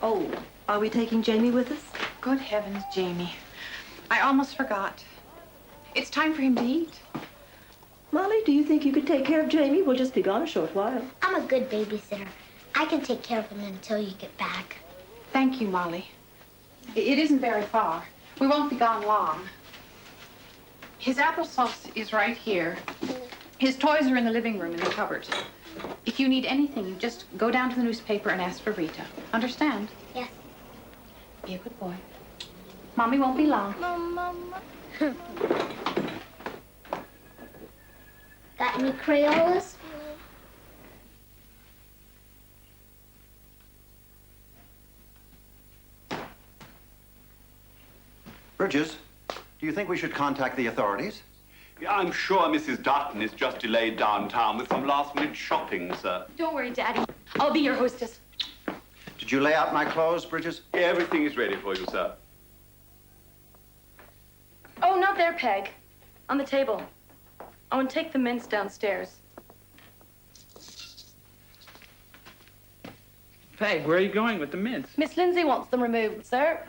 Oh, are we taking Jamie with us? Good heavens, Jamie. I almost forgot. It's time for him to eat. Molly, do you think you could take care of Jamie? We'll just be gone a short while. I'm a good babysitter. I can take care of him until you get back. Thank you, Molly. It isn't very far. We won't be gone long. His applesauce is right here. His toys are in the living room in the cupboard. If you need anything, you just go down to the newspaper and ask for Rita. Understand? Yes. Be a good boy. Mommy won't be long. Mama. Got any Crayolas? Bridges, do you think we should contact the authorities? Yeah, I'm sure Mrs. Dutton is just delayed downtown with some last-minute shopping, sir. Don't worry, Daddy. I'll be your hostess. Did you lay out my clothes, Bridges? Everything is ready for you, sir. Oh, not there, Peg. On the table. I want to take the mints downstairs. Peg, where are you going with the mints? Miss Lindsay wants them removed, sir.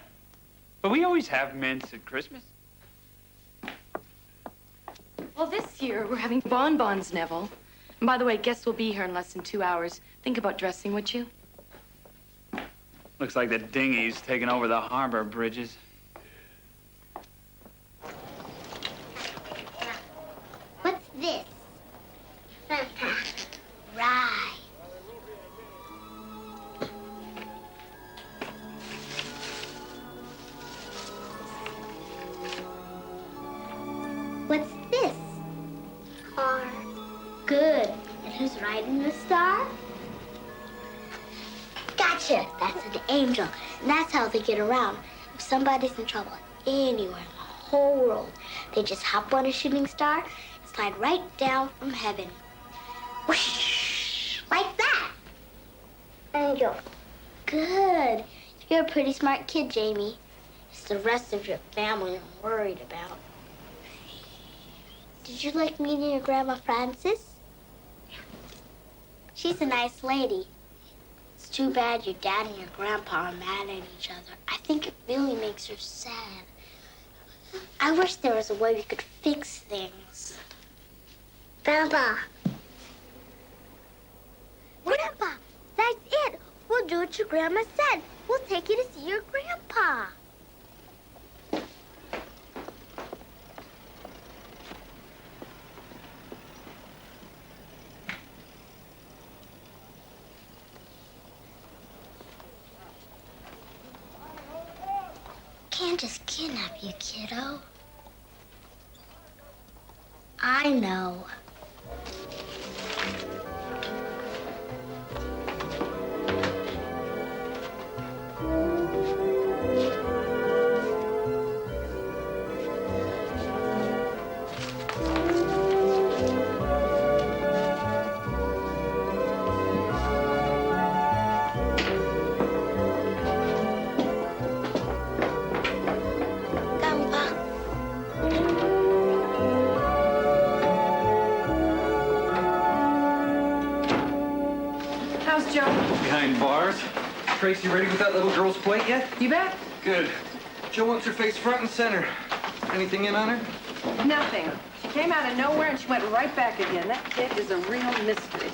But we always have mints at Christmas. Well, this year we're having bonbons, Neville. And by the way, guests will be here in less than 2 hours. Think about dressing, would you? Looks like the dinghy's taking over the harbor, Bridges. What's this? Right. What's this? Car. Good. And who's riding the star? Gotcha. That's an angel. And that's how they get around. If somebody's in trouble anywhere in the whole world, they just hop on a shooting star and slide right down from heaven. Whoosh! Like that. And go. Good. You're a pretty smart kid, Jamie. It's the rest of your family I'm worried about. Did you like meeting your Grandma Frances? She's a nice lady. It's too bad your dad and your grandpa are mad at each other. I think it really makes her sad. I wish there was a way we could fix things. Grandpa. Grandpa, that's it. We'll do what your grandma said. We'll take you to see your grandpa. Can't just kidnap you, kiddo. I know. Behind bars. Tracy ready with that little girl's plate yet? You bet. Good. Joe wants her face front and center. Anything in on her? Nothing. She came out of nowhere and she went right back again. That kid is a real mystery.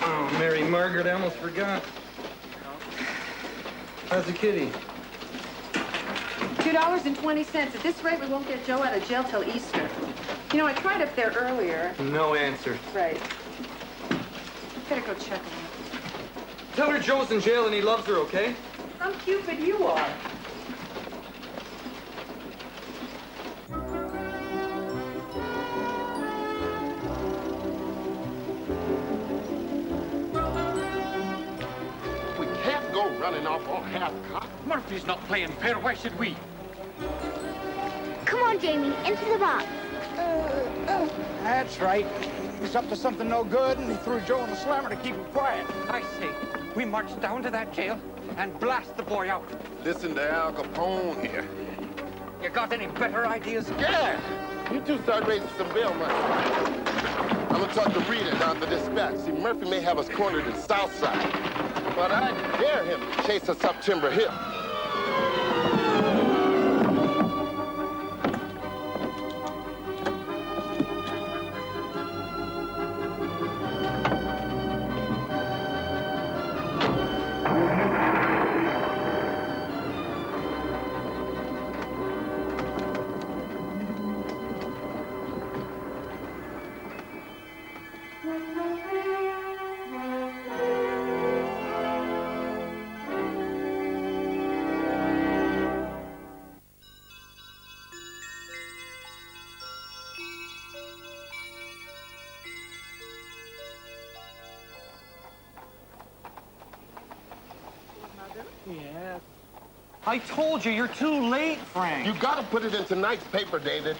Oh, Mary Margaret, I almost forgot. How's the kitty? $2.20. At this rate, we won't get Joe out of jail till Easter. You know, I tried up there earlier. No answer. Right. Better go check him. Tell her Joe's in jail and he loves her, okay? Some Cupid you are. We can't go running off on half-cock. Murphy's not playing fair. Why should we? Come on, Jamie, into the box. That's right. He's up to something no good, and he threw Joe in the slammer to keep him quiet. I say, we march down to that jail and blast the boy out. Listen to Al Capone here. You got any better ideas? Yeah! You two start raising some bail money. I'm gonna talk to Rita down at the dispatch. See, Murphy may have us cornered in Southside. But I dare him to chase us up Timber Hill. Yes. I told you, you're too late, Frank. You gotta put it in tonight's paper, David.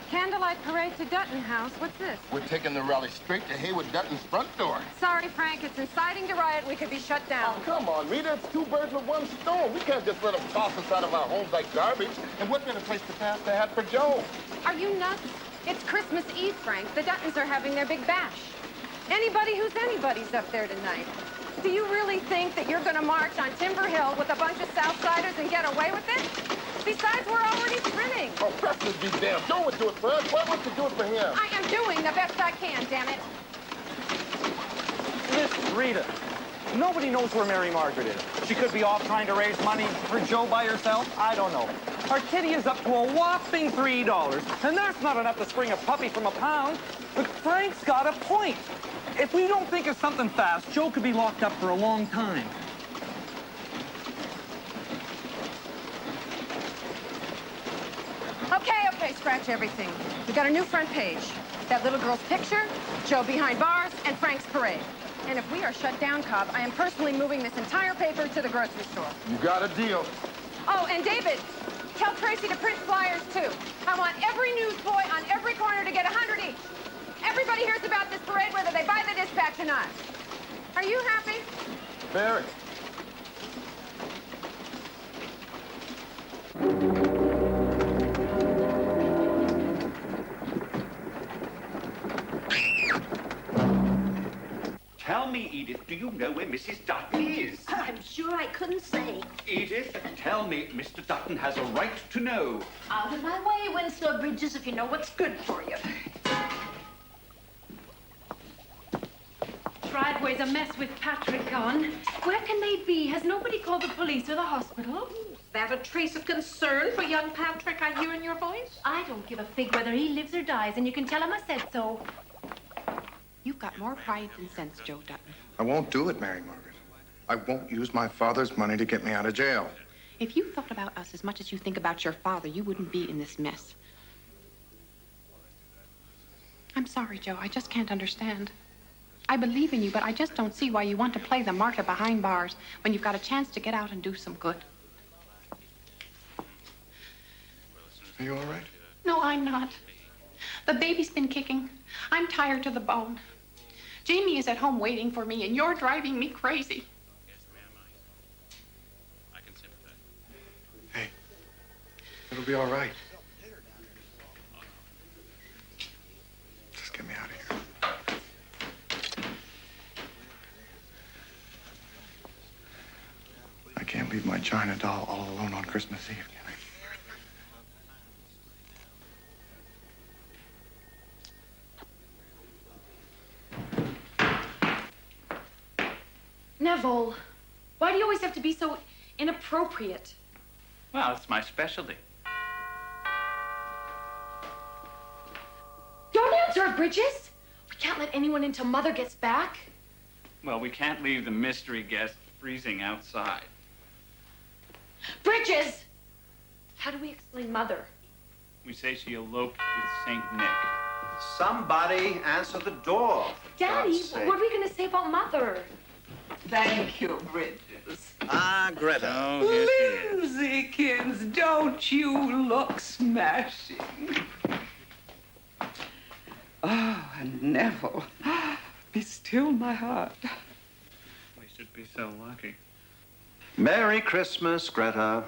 Candlelight parade to Dutton House. What's this? We're taking the rally straight to Haywood Dutton's front door. Sorry, Frank. It's inciting to riot. We could be shut down. Oh, come on, Rita. It's two birds with one stone. We can't just let them toss us out of our homes like garbage. And what better place to pass the hat for Joe? Are you nuts? It's Christmas Eve, Frank. The Duttons are having their big bash. Anybody who's anybody's up there tonight. Do you really think that you're going to march on Timber Hill with a bunch of Southsiders and get away with it? Besides, we're already trimming. Oh, Preston be damned. Joe would do it for us. Why wouldn't you do it for him? I am doing the best I can, damn it. Listen, Rita, nobody knows where Mary Margaret is. She could be off trying to raise money for Joe by herself. I don't know. Our kitty is up to a whopping $3, and that's not enough to spring a puppy from a pound. But Frank's got a point. If we don't think of something fast, Joe could be locked up for a long time. Okay, scratch everything. We got a new front page. That little girl's picture, Joe behind bars, and Frank's parade. And if we are shut down, Cobb, I am personally moving this entire paper to the grocery store. You got a deal. Oh, and David, tell Tracy to print flyers, too. I want every newsboy on every corner to get 100 each. Everybody hears about this parade, whether they buy the dispatch or not. Are you happy? Very. Tell me, Edith, do you know where Mrs. Dutton is? I'm sure I couldn't say. Edith, tell me, Mr. Dutton has a right to know. Out of my way, Winslow Bridges, if you know what's good for you. Driveway's a mess with Patrick gone. Where can they be? Has nobody called the police or the hospital? Is that a trace of concern for young Patrick I hear in your voice? I don't give a fig whether he lives or dies, and you can tell him I said so. You've got more pride than sense, Joe Dutton. I won't do it, Mary Margaret. I won't use my father's money to get me out of jail. If you thought about us as much as you think about your father, you wouldn't be in this mess. I'm sorry, Joe. I just can't understand. I believe in you, but I just don't see why you want to play the martyr behind bars when you've got a chance to get out and do some good. Are you all right? No, I'm not. The baby's been kicking. I'm tired to the bone. Jamie is at home waiting for me, and you're driving me crazy. I can sympathize. Hey, it'll be all right. Just get me out of here. I can't leave my China doll all alone on Christmas Eve, can I? Neville, why do you always have to be so inappropriate? Well, it's my specialty. Don't answer it, Bridges. We can't let anyone in till Mother gets back. Well, we can't leave the mystery guest freezing outside. Bridges! How do we explain Mother? We say she eloped with St. Nick. Somebody answer the door. Daddy, what are we going to say about Mother? Thank you, Bridges. Ah, Greta. Oh, here she is. Linsykins, don't you look smashing? Oh, and Neville, be still my heart. We should be so lucky. Merry Christmas, Greta.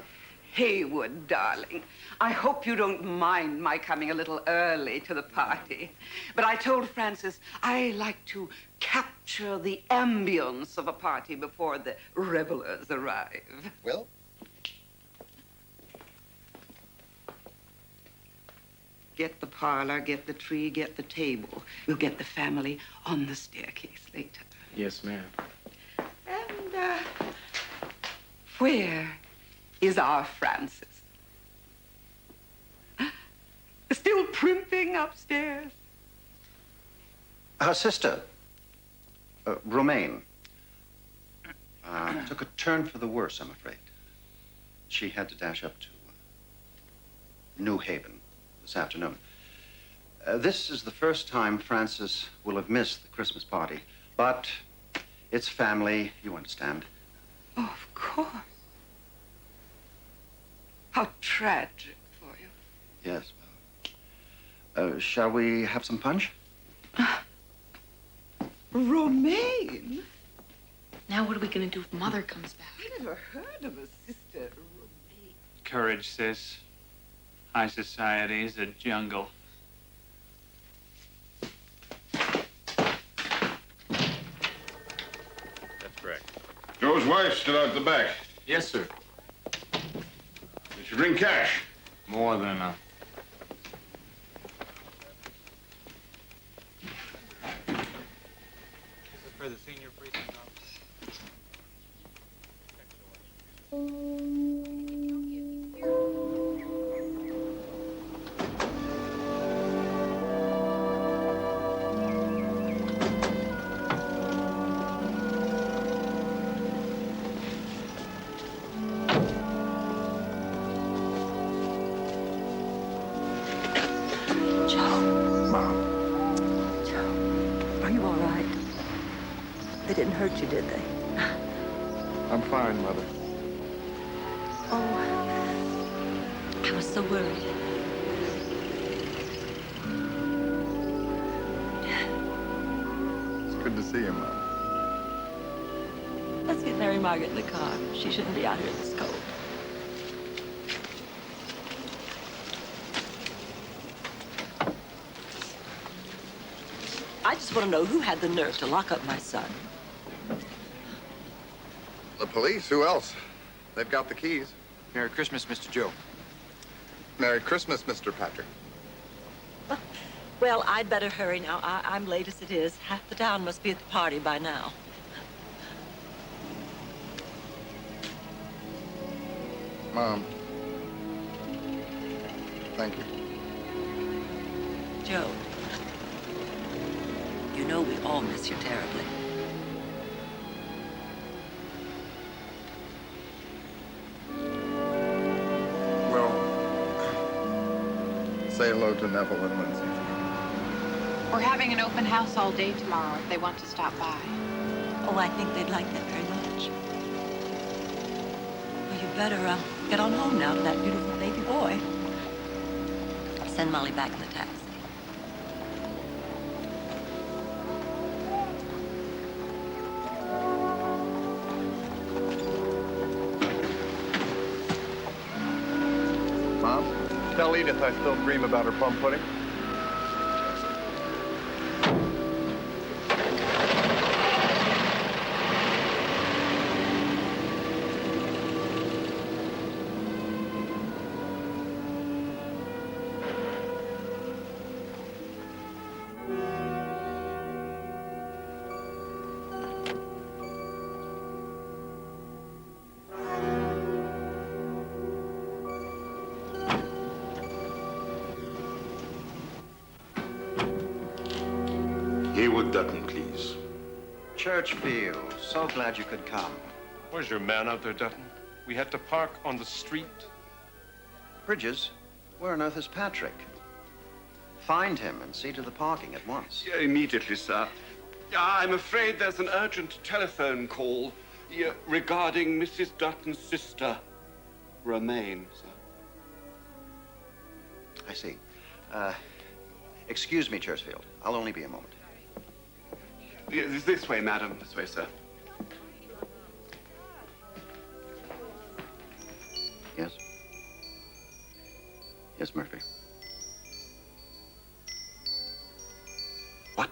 Haywood, darling, I hope you don't mind my coming a little early to the party. But I told Francis I like to cap capture the ambience of a party before the revelers arrive. Well? Get the parlor, get the tree, get the table. We'll get the family on the staircase later. Yes, ma'am. And, where is our Francis? Still primping upstairs? Her sister, Romaine, took a turn for the worse, I'm afraid. She had to dash up to New Haven this afternoon. This is the first time Francis will have missed the Christmas party, but it's family, you understand. Of course. How tragic for you. Yes. Shall we have some punch? Romaine? Now what are we gonna do if Mother comes back? I never heard of a sister Romaine. Courage, sis. High society is a jungle. That's correct. Joe's wife's still out the back. Yes, sir. Did she bring cash? More than enough. This is for the senior precinct office. They didn't hurt you, did they? I'm fine, Mother. Oh, I was so worried. It's good to see you, Mom. Let's get Mary Margaret in the car. She shouldn't be out here in this cold. I just want to know who had the nerve to lock up my son. The police? Who else? They've got the keys. Merry Christmas, Mr. Joe. Merry Christmas, Mr. Patrick. Well, I'd better hurry now. I'm late as it is. Half the town must be at the party by now. Mom. Thank you. Joe, you know we all miss you terribly. Well, say hello to Neville and Lindsay. We're having an open house all day tomorrow if they want to stop by. Oh, I think they'd like that very much. Well, you better get on home now to that beautiful baby boy. Send Molly back in the taxi. Mom, tell Edith I still dream about her plum pudding. Haywood Dutton, please. Churchfield, so glad you could come. Where's your man out there, Dutton? We had to park on the street. Bridges, where on earth is Patrick? Find him and see to the parking at once. Yeah, immediately, sir. I'm afraid there's an urgent telephone call regarding Mrs. Dutton's sister, Romaine, sir. I see. Excuse me, Churchfield. I'll only be a moment. This way, madam. This way, sir. Yes? Yes, Murphy. What?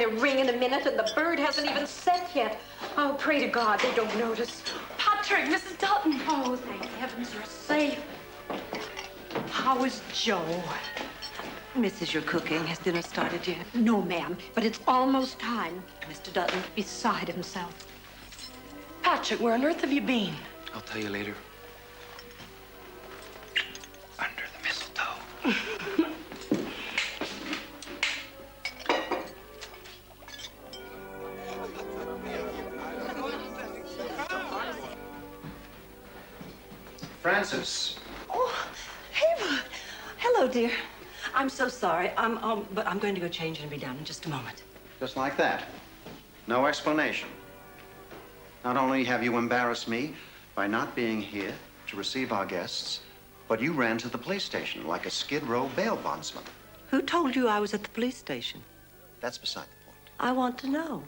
to ring in a minute, and the bird hasn't even set yet. Oh, pray to God they don't notice. Patrick, Mrs. Dutton. Oh, thank heavens you're safe. How is Joe? Mrs., you're cooking. Has dinner started yet? No, ma'am, but it's almost time. Mr. Dutton? Beside himself. Patrick, where on earth have you been? I'll tell you later. Under the mistletoe. Francis. Oh, Ava. Hello, dear. I'm so sorry. But I'm going to go change and be down in just a moment. Just like that. No explanation. Not only have you embarrassed me by not being here to receive our guests, but you ran to the police station like a Skid Row bail bondsman. Who told you I was at the police station? That's beside the point. I want to know.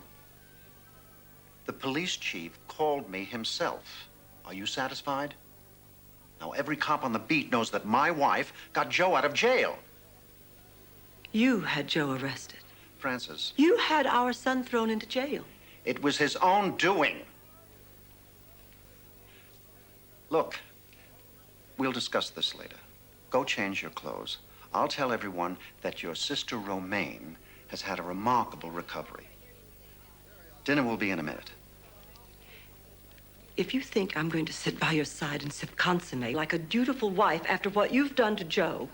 The police chief called me himself. Are you satisfied? Now, every cop on the beat knows that my wife got Joe out of jail. You had Joe arrested. Francis. You had our son thrown into jail. It was his own doing. Look, we'll discuss this later. Go change your clothes. I'll tell everyone that your sister Romaine has had a remarkable recovery. Dinner will be in a minute. If you think I'm going to sit by your side and sip consomme like a dutiful wife after what you've done to Joe,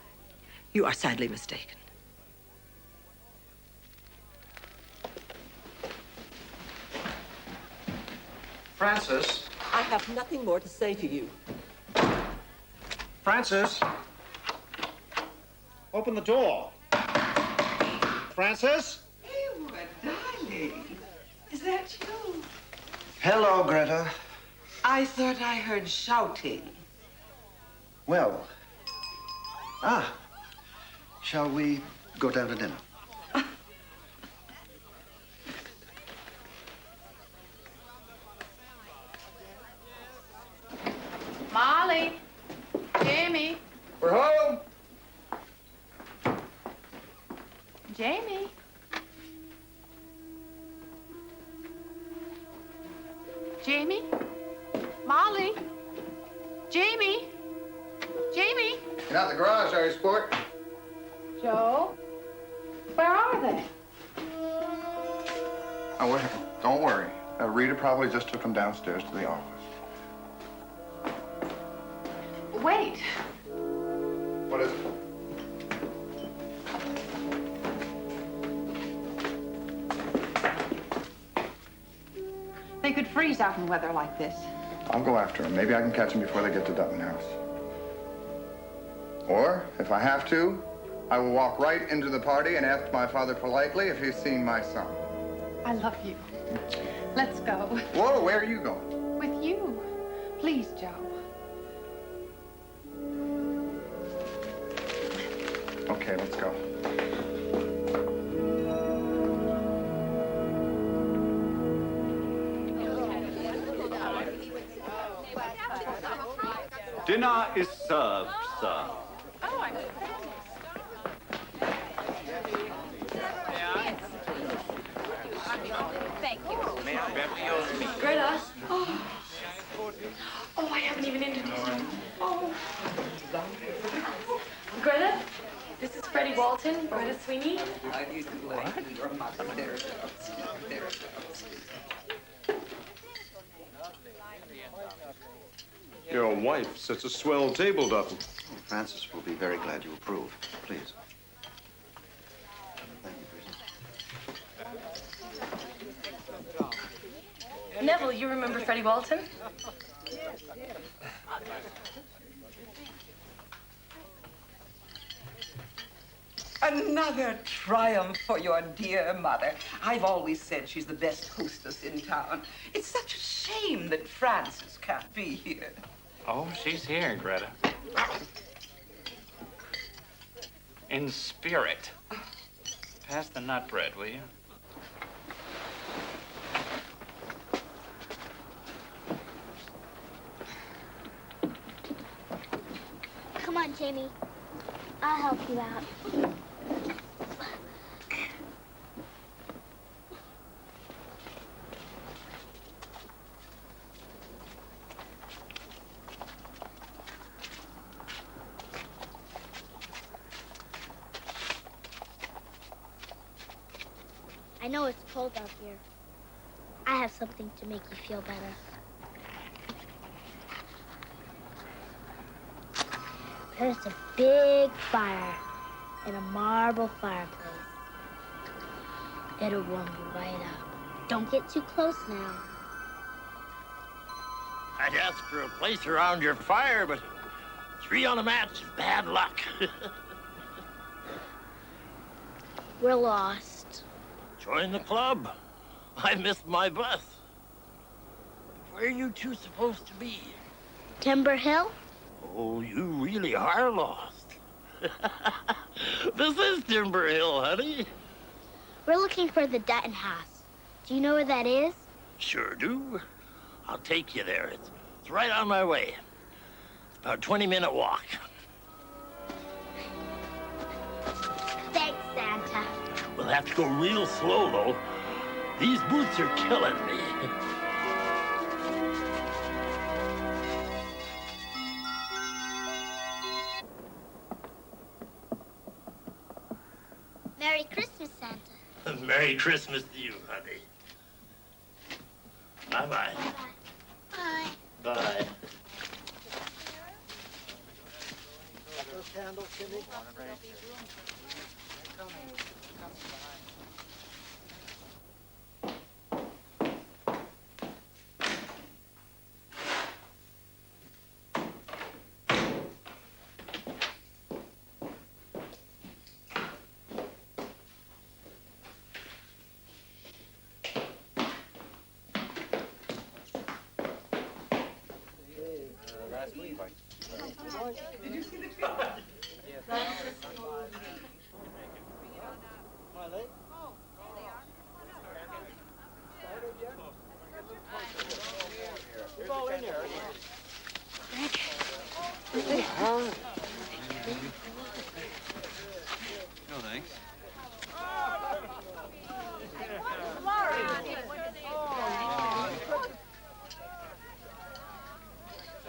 you are sadly mistaken. Francis. I have nothing more to say to you. Francis. Open the door. Francis. Ava, darling. Is that you? Hello, Greta. I thought I heard shouting. Well. Shall we go down to dinner? Molly. Jamie. We're home. Jamie. Jamie. Molly. Jamie. Jamie. You're not in the garage, are you, sport? Joe. Where are they? Oh, don't worry. Rita probably just took them downstairs to the office. Wait. What is it? They could freeze out in weather like this. I'll go after them. Maybe I can catch them before they get to Dutton House. Or, if I have to, I will walk right into the party and ask my father politely if he's seen my son. I love you. Let's go. Whoa, where are you going? With you. Please, Joe. Okay, let's go. Dinner is served, sir. Thank you. Greta. Oh, I haven't even introduced you. Oh. Greta, this is Freddie Walton, Greta Sweeney. I do like your mother. There it goes. There it goes. Your wife sets a swell table, Dutton. Francis will be very glad you approve. Please. Thank you, Neville, you remember Freddie Walton? Another triumph for your dear mother. I've always said she's the best hostess in town. It's such a shame that Frances can't be here. Oh, she's here, Greta. In spirit. Pass the nut bread, will you? Come on, Jamie. I'll help you out. I know it's cold out here. I have something to make you feel better. There's a big fire in a marble fireplace. It'll warm you right up. Don't get too close now. I'd ask for a place around your fire, but 3 on a match is bad luck. We're lost. Join the club. I missed my bus. Where are you two supposed to be? Timber Hill? Oh, you really are lost. This is Timber Hill, honey. We're looking for the Dutton house. Do you know where that is? Sure do. I'll take you there. It's right on my way. It's about a 20-minute walk. Thanks, Santa. We'll have to go real slow, though. These boots are killing me. Merry Christmas, Santa. Merry Christmas to you, honey. Bye-bye. Bye. Bye. Did you see the tree? No, thanks.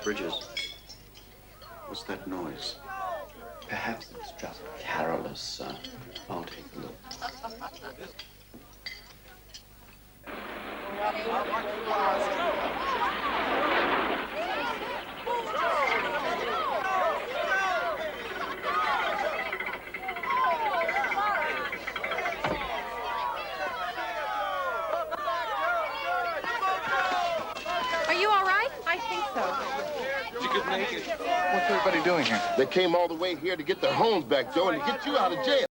Bridges, what's that noise? Perhaps it's just carolers, sir. I'll take a look. Are you all right? I think so. You could make it. What's everybody doing here? They came all the way here to get their homes back, Joe, and to get you out of jail.